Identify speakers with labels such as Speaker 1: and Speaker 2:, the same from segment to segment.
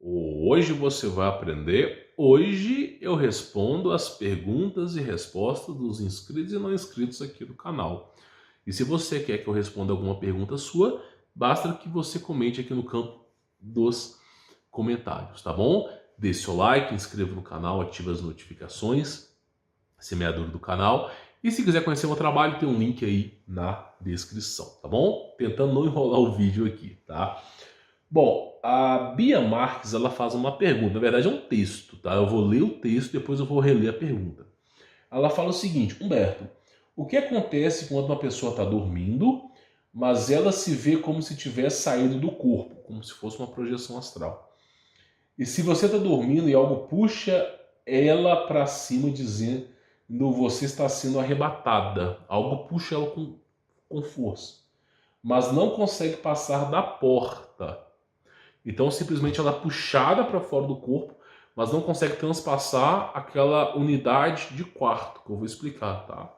Speaker 1: Hoje você vai aprender. Hoje eu respondo as perguntas e respostas dos inscritos e não inscritos aqui do canal. E se você quer que eu responda alguma pergunta sua, basta que você comente aqui no campo dos comentários, tá bom? Deixe seu like, inscreva no canal, ative as notificações, semeador do canal. E se quiser conhecer meu trabalho, tem um link aí na descrição, tá bom? Tentando não enrolar o vídeo aqui, tá? Bom, a Bia Marques, ela faz uma pergunta, na verdade é um texto, tá? Eu vou ler o texto e depois eu vou reler a pergunta. Ela fala o seguinte: Humberto, o que acontece quando uma pessoa está dormindo, mas ela se vê como se tivesse saído do corpo, como se fosse uma projeção astral? E se você está dormindo e algo puxa ela para cima dizendo você está sendo arrebatada, algo puxa ela com força, mas não consegue passar da porta. Então simplesmente ela é puxada para fora do corpo, mas não consegue transpassar aquela unidade de quarto, que eu vou explicar, tá?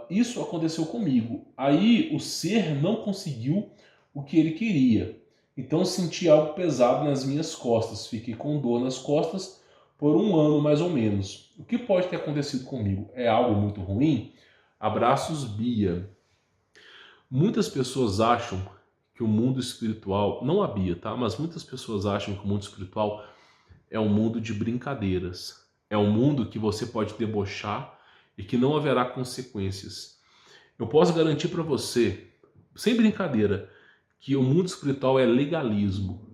Speaker 1: Isso aconteceu comigo. Aí o ser não conseguiu o que ele queria. Então eu senti algo pesado nas minhas costas. Fiquei com dor nas costas por 1 ano mais ou menos. O que pode ter acontecido comigo? É algo muito ruim? Abraços, Bia. Muitas pessoas acham que o mundo espiritual, não a Bia, tá? Mas muitas pessoas acham que o mundo espiritual é um mundo de brincadeiras. É um mundo que você pode debochar e que não haverá consequências. Eu posso garantir para você, sem brincadeira, que o mundo espiritual é legalismo,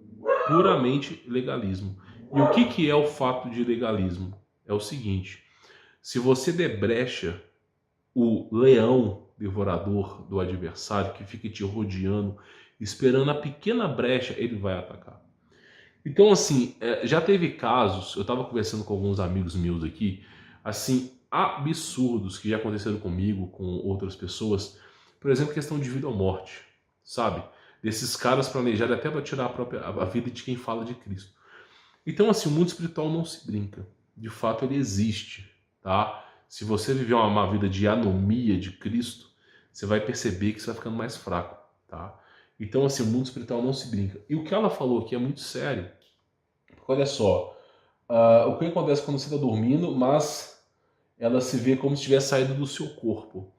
Speaker 1: puramente legalismo. E o que é o fato de legalismo? É o seguinte: se você debrecha o leão devorador do adversário que fica te rodeando, esperando a pequena brecha, ele vai atacar. Então, assim, já teve casos, eu estava conversando com alguns amigos meus aqui, assim, absurdos que já aconteceram comigo, com outras pessoas. Por exemplo, questão de vida ou morte, sabe? Desses caras planejarem até para tirar a vida de quem fala de Cristo. Então, assim, o mundo espiritual não se brinca. De fato, ele existe, tá? Se você viver uma vida de anomia de Cristo, você vai perceber que você vai ficando mais fraco, tá? Então, assim, o mundo espiritual não se brinca. E o que ela falou aqui é muito sério. Porque, olha só, o que acontece quando você está dormindo, mas ela se vê como se tivesse saído do seu corpo.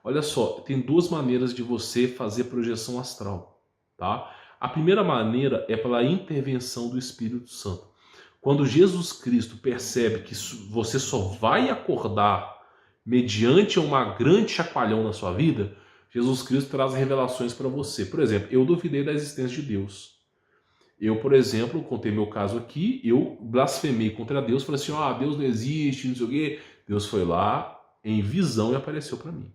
Speaker 1: Olha só, tem 2 maneiras de você fazer projeção astral, tá? A primeira maneira é pela intervenção do Espírito Santo. Quando Jesus Cristo percebe que você só vai acordar mediante uma grande chacoalhão na sua vida, Jesus Cristo traz revelações para você. Por exemplo, eu duvidei da existência de Deus. Eu, por exemplo, contei meu caso aqui, eu blasfemei contra Deus, falei assim, Deus não existe, não sei o quê. Deus foi lá em visão e apareceu para mim.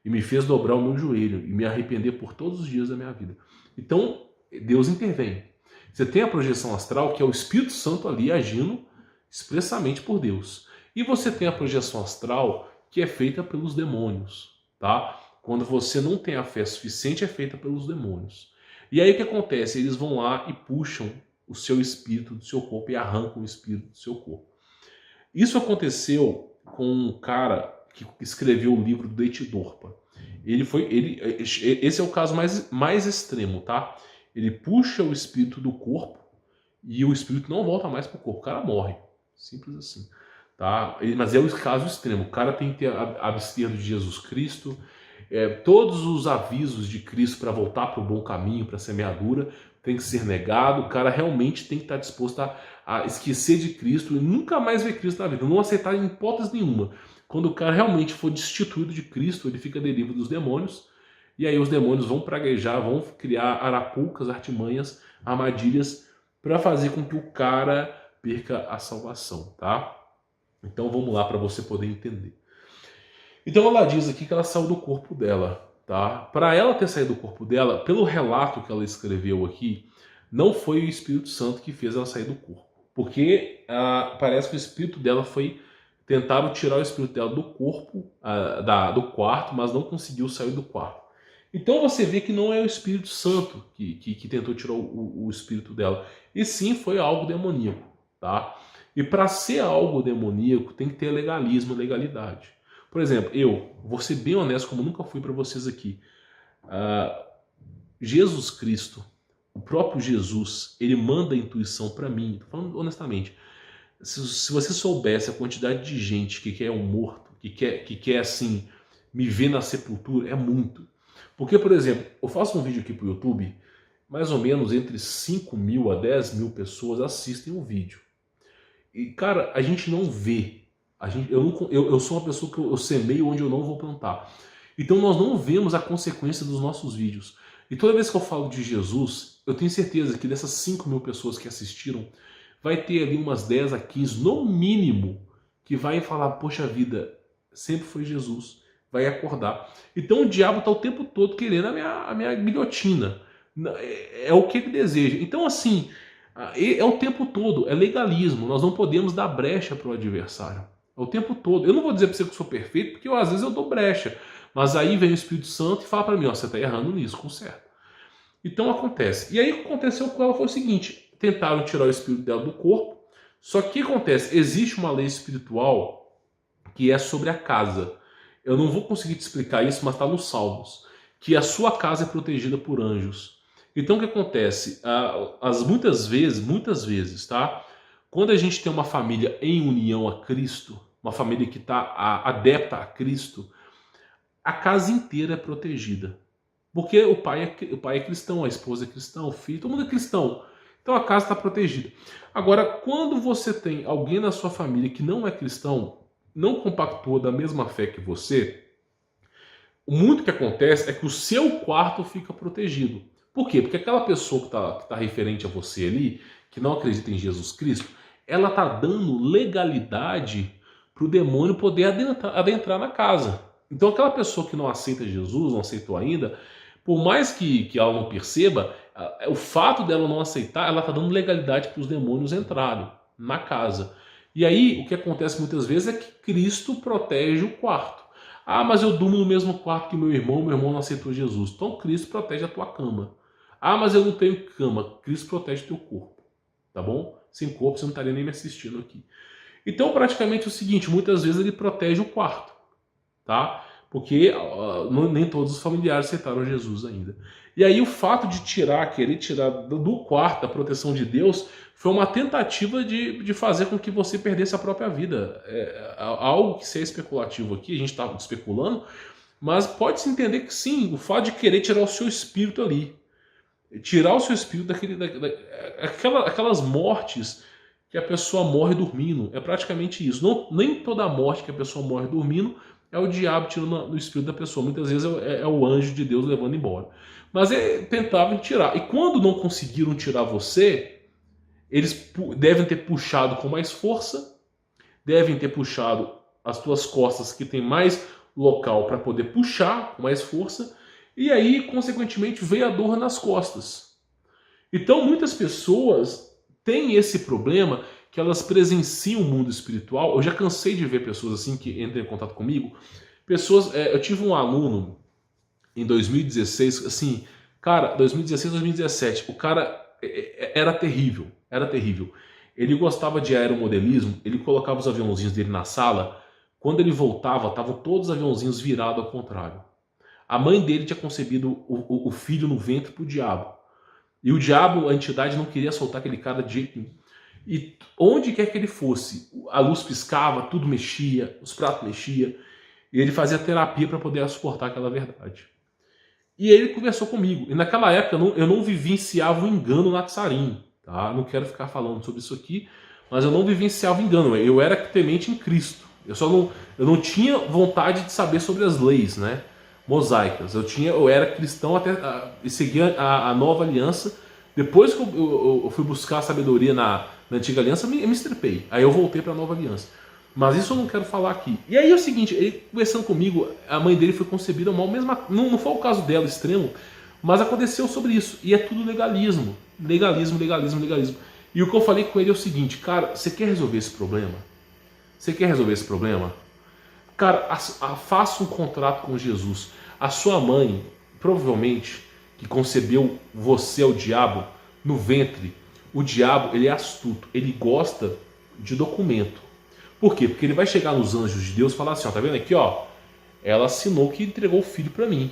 Speaker 1: E me fez dobrar o meu joelho e me arrepender por todos os dias da minha vida. Então, Deus intervém. Você tem a projeção astral, que é o Espírito Santo ali agindo expressamente por Deus. E você tem a projeção astral, que é feita pelos demônios, tá? Quando você não tem a fé suficiente, é feita pelos demônios. E aí o que acontece? Eles vão lá e puxam o seu espírito do seu corpo e arrancam o espírito do seu corpo. Isso aconteceu com um cara que escreveu o livro do Deitidorpa. Esse é o caso mais extremo, tá? Ele puxa o espírito do corpo e o espírito não volta mais para o corpo, o cara morre. Simples assim. Tá? Mas é o caso extremo. O cara tem que ter abster de Jesus Cristo, todos os avisos de Cristo para voltar para o bom caminho, para a semeadura, tem que ser negado. O cara realmente tem que estar disposto a esquecer de Cristo e nunca mais ver Cristo na vida, não aceitar em hipótese nenhuma. Quando o cara realmente for destituído de Cristo, ele fica à deriva dos demônios, e aí os demônios vão praguejar, vão criar arapucas, artimanhas, armadilhas para fazer com que o cara perca a salvação, tá? Então vamos lá para você poder entender. Então ela diz aqui que ela saiu do corpo dela, tá? Para ela ter saído do corpo dela, pelo relato que ela escreveu aqui, não foi o Espírito Santo que fez ela sair do corpo, porque parece que o espírito dela foi tentaram tirar o espírito dela do corpo, do quarto, mas não conseguiu sair do quarto. Então você vê que não é o Espírito Santo que tentou tirar o espírito dela, e sim foi algo demoníaco, tá? E para ser algo demoníaco tem que ter legalismo, legalidade. Por exemplo, eu vou ser bem honesto, como nunca fui para vocês aqui. Jesus Cristo, o próprio Jesus, ele manda a intuição para mim, tô falando honestamente, se você soubesse a quantidade de gente que quer um morto, que quer assim, me ver na sepultura, é muito. Porque, por exemplo, eu faço um vídeo aqui pro YouTube, mais ou menos entre 5 mil a 10 mil pessoas assistem o vídeo. E, cara, a gente não vê. Eu sou uma pessoa que eu semeio onde eu não vou plantar. Então nós não vemos a consequência dos nossos vídeos. E toda vez que eu falo de Jesus, eu tenho certeza que dessas 5 mil pessoas que assistiram, vai ter ali umas 10 a 15, no mínimo, que vai falar, poxa vida, sempre foi Jesus. Vai acordar. Então o diabo está o tempo todo querendo a minha guilhotina. É o que ele deseja. Então assim, é o tempo todo, é legalismo. Nós não podemos dar brecha para o adversário. É o tempo todo. Eu não vou dizer para você que eu sou perfeito, porque às vezes eu dou brecha. Mas aí vem o Espírito Santo e fala para mim, ó, você está errando nisso, conserta. Então acontece. E aí o que aconteceu com ela foi o seguinte, tentaram tirar o espírito dela do corpo, só que o que acontece? Existe uma lei espiritual que é sobre a casa. Eu não vou conseguir te explicar isso, mas está nos Salmos, que a sua casa é protegida por anjos. Então o que acontece? Muitas vezes, tá? Quando a gente tem uma família em união a Cristo, uma família que está adepta a Cristo, a casa inteira é protegida. Porque o pai é cristão, a esposa é cristã, o filho, todo mundo é cristão. Então a casa está protegida. Agora, quando você tem alguém na sua família que não é cristão, não compactua da mesma fé que você, muito que acontece é que o seu quarto fica protegido. Por quê? Porque aquela pessoa que tá referente a você ali, que não acredita em Jesus Cristo, ela está dando legalidade para o demônio poder adentrar na casa. Então aquela pessoa que não aceita Jesus, não aceitou ainda, por mais que ela não perceba, o fato dela não aceitar, ela está dando legalidade para os demônios entrarem na casa. E aí o que acontece muitas vezes é que Cristo protege o quarto. Ah, mas eu durmo no mesmo quarto que meu irmão não aceitou Jesus. Então Cristo protege a tua cama. Ah, mas eu não tenho cama. Cristo protege o teu corpo. Tá bom? Sem corpo você não estaria nem me assistindo aqui. Então praticamente é o seguinte, muitas vezes ele protege o quarto. Tá? Porque nem todos os familiares aceitaram Jesus ainda. E aí o fato de querer tirar do quarto a proteção de Deus, foi uma tentativa de fazer com que você perdesse a própria vida. É algo que se é especulativo aqui, a gente está especulando, mas pode-se entender que sim, o fato de querer tirar o seu espírito ali. Tirar o seu espírito aquelas mortes que a pessoa morre dormindo. É praticamente isso. Nem toda morte que a pessoa morre dormindo é o diabo tirando o espírito da pessoa. Muitas vezes é o anjo de Deus levando embora. Mas tentavam tirar. E quando não conseguiram tirar você, eles devem ter puxado com mais força, devem ter puxado as tuas costas, que tem mais local para poder puxar com mais força, e aí, consequentemente, veio a dor nas costas. Então, muitas pessoas têm esse problema, que elas presenciam o mundo espiritual. Eu já cansei de ver pessoas assim que entram em contato comigo. Eu tive um aluno em 2016, assim, cara, 2016, 2017, o cara era terrível, era terrível. Ele gostava de aeromodelismo, ele colocava os aviãozinhos dele na sala, quando ele voltava, estavam todos os aviãozinhos virados ao contrário. A mãe dele tinha concebido o filho no ventre pro diabo. E o diabo, a entidade, não queria soltar aquele cara de jeito nenhum. E onde quer que ele fosse, a luz piscava, tudo mexia, os pratos mexiam, e ele fazia terapia para poder suportar aquela verdade. E ele conversou comigo. E naquela época eu não vivenciava o engano na Tsarim. Tá? Não quero ficar falando sobre isso aqui, mas eu não vivenciava o engano. Eu era temente em Cristo. Eu não tinha vontade de saber sobre as leis, né, mosaicas. Eu era cristão até e seguia a nova aliança. Depois que eu fui buscar a sabedoria na antiga aliança, eu me estrepei. Aí eu voltei para a nova aliança. Mas isso eu não quero falar aqui. E aí é o seguinte, ele conversando comigo, a mãe dele foi concebida mal, mesmo, não foi o caso dela extremo, mas aconteceu sobre isso. E é tudo legalismo. Legalismo, legalismo, legalismo. E o que eu falei com ele é o seguinte, cara, você quer resolver esse problema? Você quer resolver esse problema? Cara, faça um contrato com Jesus. A sua mãe, provavelmente, que concebeu você ao diabo no ventre, o diabo, ele é astuto, ele gosta de documento. Por quê? Porque ele vai chegar nos anjos de Deus e falar assim, ó, tá vendo aqui, ó, ela assinou que entregou o filho para mim.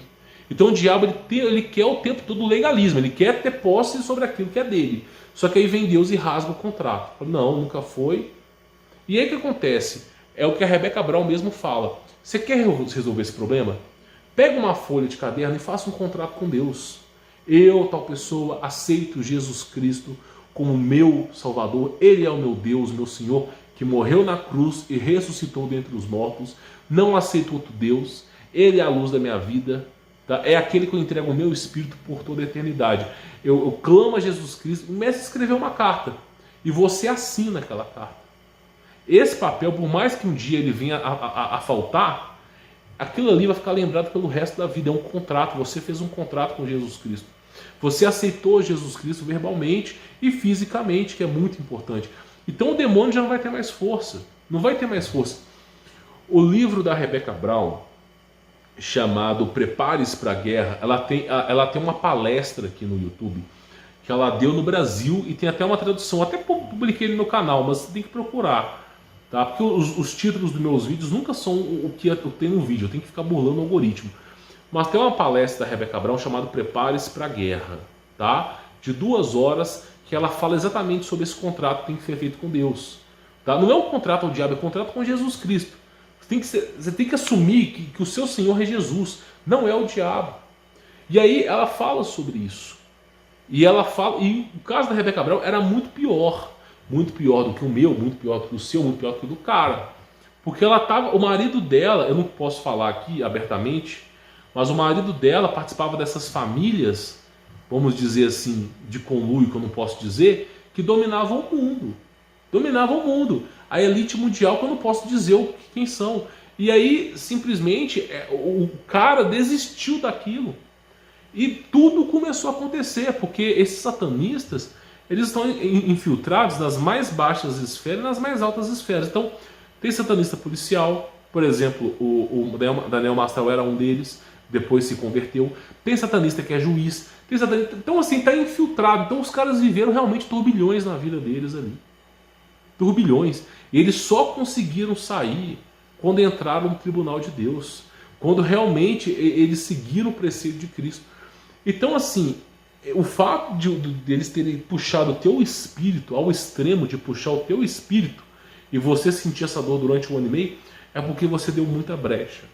Speaker 1: Então o diabo ele quer o tempo todo legalismo, ele quer ter posse sobre aquilo que é dele. Só que aí vem Deus e rasga o contrato. Não, nunca foi. E aí o que acontece? É o que a Rebeca Brown mesmo fala. Você quer resolver esse problema? Pega uma folha de caderno e faça um contrato com Deus. Eu, tal pessoa, aceito Jesus Cristo como meu Salvador. Ele é o meu Deus, meu Senhor, que morreu na cruz e ressuscitou dentre os mortos. Não aceito outro Deus. Ele é a luz da minha vida. Tá? É aquele que eu entrego o meu espírito por toda a eternidade. Eu clamo a Jesus Cristo. Comece a escrever uma carta. E você assina aquela carta. Esse papel, por mais que um dia ele venha a faltar, aquilo ali vai ficar lembrado pelo resto da vida. É um contrato. Você fez um contrato com Jesus Cristo. Você aceitou Jesus Cristo verbalmente e fisicamente, que é muito importante. Então o demônio já não vai ter mais força. Não vai ter mais força. O livro da Rebeca Brown, chamado Prepare-se para a Guerra, ela tem uma palestra aqui no YouTube que ela deu no Brasil e tem até uma tradução. Até publiquei ele no canal, mas você tem que procurar. Tá? Porque os títulos dos meus vídeos nunca são o que eu tenho no vídeo, eu tenho que ficar burlando o algoritmo. Mas tem uma palestra da Rebeca Brown chamada Prepare-se para a Guerra, tá? De 2 horas, que ela fala exatamente sobre esse contrato que tem que ser feito com Deus. Tá? Não é um contrato ao diabo, é um contrato com Jesus Cristo. Você tem que assumir que o seu Senhor é Jesus, não é o diabo. E aí ela fala sobre isso. E o caso da Rebeca Brown era muito pior do que o meu, muito pior do que o seu, muito pior do que o do cara. Porque o marido dela, eu não posso falar aqui abertamente, mas o marido dela participava dessas famílias, vamos dizer assim, de conluio, que eu não posso dizer, que dominavam o mundo. Dominavam o mundo. A elite mundial, que eu não posso dizer quem são. E aí, simplesmente, o cara desistiu daquilo. E tudo começou a acontecer, porque esses satanistas, eles estão infiltrados nas mais baixas esferas e nas mais altas esferas. Então, tem satanista policial, por exemplo, o Daniel Mastral era um deles, depois se converteu. Tem satanista que é juiz. Então, assim, está infiltrado. Então, os caras viveram realmente turbilhões na vida deles ali. Turbilhões. E eles só conseguiram sair quando entraram no tribunal de Deus. Quando realmente eles seguiram o preceito de Cristo. Então, assim, o fato de eles terem puxado o teu espírito ao extremo de puxar o teu espírito e você sentir essa dor durante 1 ano e meio, é porque você deu muita brecha.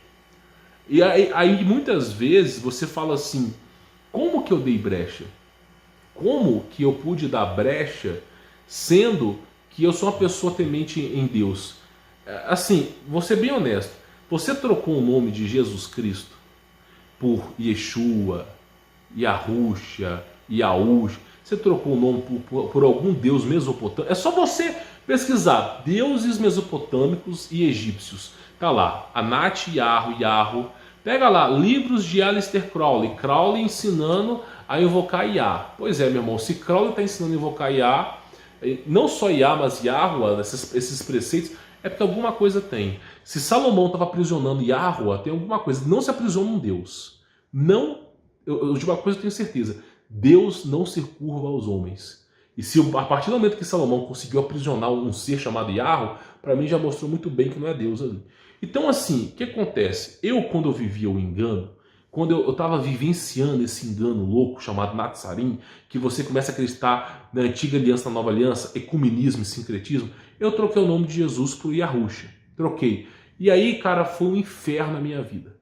Speaker 1: E aí muitas vezes você fala assim, como que eu dei brecha? Como que eu pude dar brecha sendo que eu sou uma pessoa temente em Deus? Assim, vou ser bem honesto, você trocou o nome de Jesus Cristo por Yeshua, Yahushua, Yahush, você trocou o nome por algum deus mesopotâmico? É só você pesquisar deuses mesopotâmicos e egípcios. Tá lá, Anat, Yahu. Pega lá, livros de Aleister Crowley. Crowley ensinando a invocar Yah. Pois é, meu irmão, se Crowley está ensinando a invocar Yah, não só Yah, mas Yahuwah, esses preceitos, é porque alguma coisa tem. Se Salomão estava aprisionando Yahuwah, tem alguma coisa. Não se aprisiona um Deus. Não, de uma coisa eu tenho certeza. Deus não se curva aos homens. E se a partir do momento que Salomão conseguiu aprisionar um ser chamado Yahu, para mim já mostrou muito bem que não é Deus ali. Então, assim, o que acontece? Quando eu vivia o engano, quando eu estava vivenciando esse engano louco chamado Natsarim, que você começa a acreditar na antiga aliança, na nova aliança, ecumenismo e sincretismo, eu troquei o nome de Jesus por Yahushua. Troquei. E aí, cara, foi um inferno na minha vida.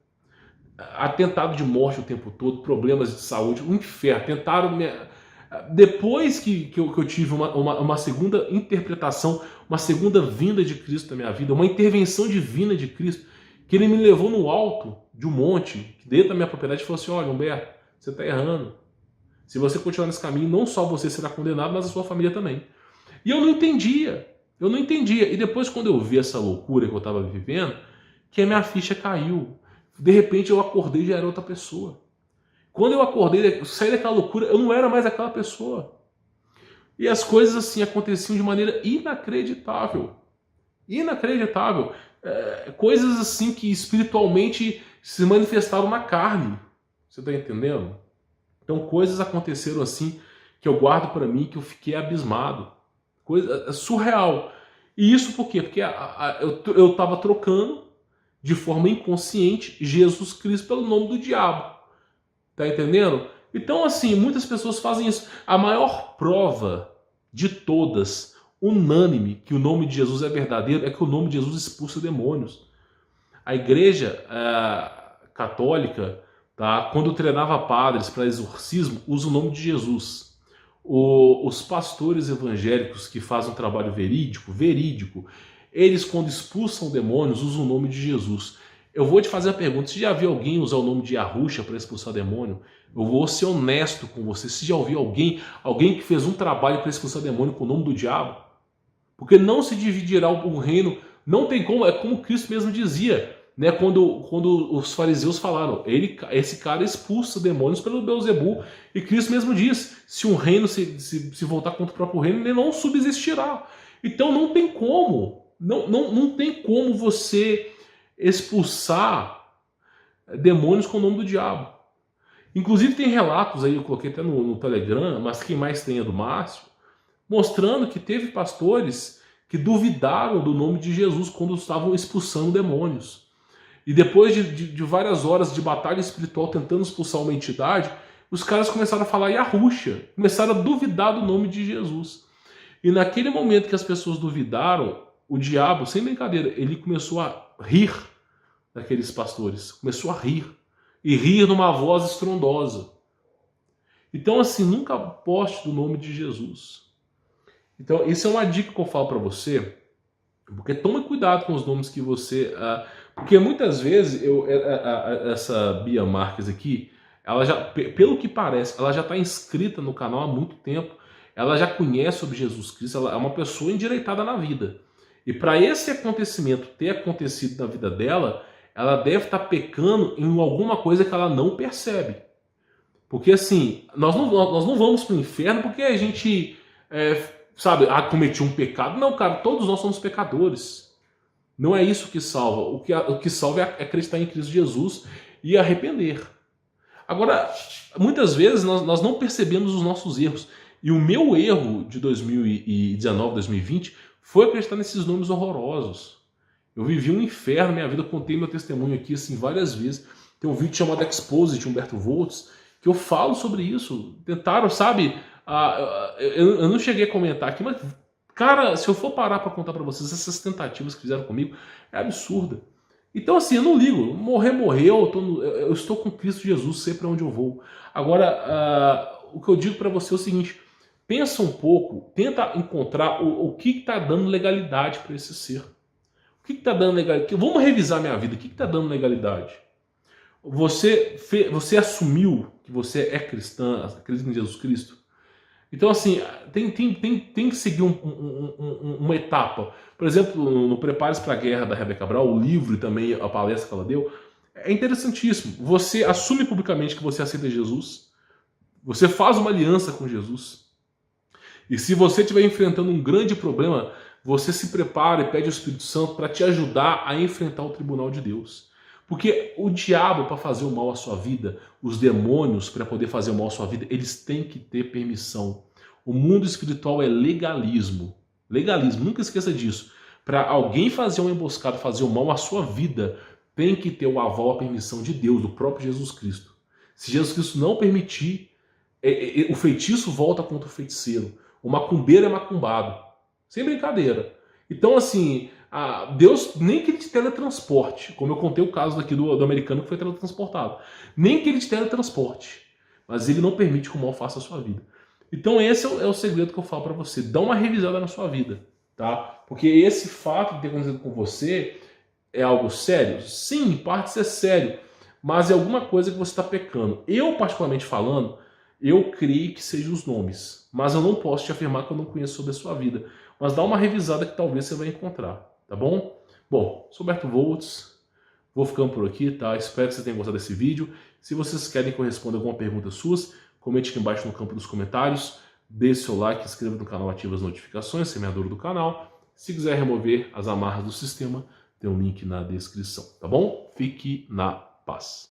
Speaker 1: Atentado de morte o tempo todo, problemas de saúde, um inferno. Tentaram me... Depois que eu tive uma segunda interpretação, uma segunda vinda de Cristo na minha vida, uma intervenção divina de Cristo, que ele me levou no alto de um monte, dentro da minha propriedade, e falou assim, olha, Humberto, você está errando. Se você continuar nesse caminho, não só você será condenado, mas a sua família também. E eu não entendia. E depois, quando eu vi essa loucura que eu estava vivendo, que a minha ficha caiu. De repente eu acordei e já era outra pessoa. Quando eu acordei, eu saí daquela loucura, eu não era mais aquela pessoa. E as coisas assim aconteciam de maneira inacreditável. Inacreditável. Coisas assim que espiritualmente se manifestaram na carne. Você está entendendo? Então coisas aconteceram assim que eu guardo para mim, que eu fiquei abismado. Coisa surreal. E isso por quê? Porque eu estava trocando de forma inconsciente Jesus Cristo pelo nome do diabo. Tá entendendo? Então, assim, muitas pessoas fazem isso. A maior prova de todas, unânime, que o nome de Jesus é verdadeiro, é que o nome de Jesus expulsa demônios. A igreja católica, tá, quando treinava padres para exorcismo, usa o nome de Jesus. Os pastores evangélicos que fazem um trabalho verídico, eles, quando expulsam demônios, usam o nome de Jesus. Eu vou te fazer a pergunta: se já viu alguém usar o nome de Yahusha para expulsar demônio? Eu vou ser honesto com você. Se já ouviu alguém que fez um trabalho para expulsar demônio com o nome do diabo? Porque não se dividirá o reino, não tem como, é como Cristo mesmo dizia, né? Quando os fariseus falaram, esse cara expulsa demônios pelo Beelzebul, e Cristo mesmo diz, se um reino se voltar contra o próprio reino, ele não subsistirá. Então não tem como, não tem como você expulsar demônios com o nome do diabo. Inclusive tem relatos aí, eu coloquei até no Telegram, mas quem mais tem é do Márcio, mostrando que teve pastores que duvidaram do nome de Jesus quando estavam expulsando demônios. E depois de várias horas de batalha espiritual tentando expulsar uma entidade, os caras começaram a falar Yahusha, começaram a duvidar do nome de Jesus. E naquele momento que as pessoas duvidaram, o diabo, sem brincadeira, ele começou a rir daqueles pastores, começou a rir, e rir numa voz estrondosa. Então, assim, nunca poste do nome de Jesus. Então, isso é uma dica que eu falo para você, porque tome cuidado com os nomes que você... porque muitas vezes, essa Bia Marques aqui, ela já, pelo que parece, ela já está inscrita no canal há muito tempo, ela já conhece sobre Jesus Cristo, ela é uma pessoa endireitada na vida. E para esse acontecimento ter acontecido na vida dela, ela deve estar pecando em alguma coisa que ela não percebe. Porque assim, nós não vamos para o inferno porque a gente, cometi um pecado. Não, cara, todos nós somos pecadores. Não é isso que salva. O que salva é acreditar em Cristo Jesus e arrepender. Agora, muitas vezes nós não percebemos os nossos erros. E o meu erro de 2019, 2020 foi acreditar nesses nomes horrorosos. Eu vivi um inferno na minha vida, eu contei meu testemunho aqui assim várias vezes. Tem um vídeo chamado Expose de Humberto Voltz, que eu falo sobre isso. Tentaram, sabe? Eu não cheguei a comentar aqui, mas, cara, se eu for parar para contar para vocês essas tentativas que fizeram comigo, é absurda. Então, assim, eu não ligo. Morrer, morreu. Eu estou com Cristo Jesus, sei para onde eu vou. Agora, o que eu digo para você é o seguinte: pensa um pouco, tenta encontrar o que está dando legalidade para esse ser. O que está dando legalidade? Vamos revisar minha vida. O que está dando legalidade? Você assumiu que você é cristã, acredita em Jesus Cristo? Então, assim, tem que seguir uma etapa. Por exemplo, no Prepare-se para a Guerra da Rebeca Cabral, o livro e também a palestra que ela deu, é interessantíssimo. Você assume publicamente que você aceita Jesus, você faz uma aliança com Jesus, e se você estiver enfrentando um grande problema, você se prepara e pede ao Espírito Santo para te ajudar a enfrentar o tribunal de Deus. Porque o diabo, para fazer o mal à sua vida, os demônios, para poder fazer o mal à sua vida, eles têm que ter permissão. O mundo espiritual é legalismo. Legalismo, nunca esqueça disso. Para alguém fazer uma emboscada, fazer o mal à sua vida, tem que ter o aval, a permissão de Deus, do próprio Jesus Cristo. Se Jesus Cristo não permitir, o feitiço volta contra o feiticeiro. O macumbeiro é macumbado. Sem brincadeira. Então, assim, Deus nem que ele te teletransporte, como eu contei o caso daqui do americano que foi teletransportado. Nem que ele te teletransporte, mas ele não permite que o mal faça a sua vida. Então esse é o segredo que eu falo para você. Dá uma revisada na sua vida, tá? Porque esse fato de ter acontecido com você é algo sério? Sim, em partes é sério, mas é alguma coisa que você está pecando. Eu, particularmente falando, eu creio que sejam os nomes, mas eu não posso te afirmar que eu não conheço sobre a sua vida. Mas dá uma revisada que talvez você vai encontrar, tá bom? Bom, sou Humberto Voltz, vou ficando por aqui, tá? Espero que vocês tenham gostado desse vídeo. Se vocês querem que eu responda alguma pergunta suas, comente aqui embaixo no campo dos comentários, deixe seu like, inscreva no canal, ative as notificações, semeador do canal. Se quiser remover as amarras do sistema, tem um link na descrição, tá bom? Fique na paz.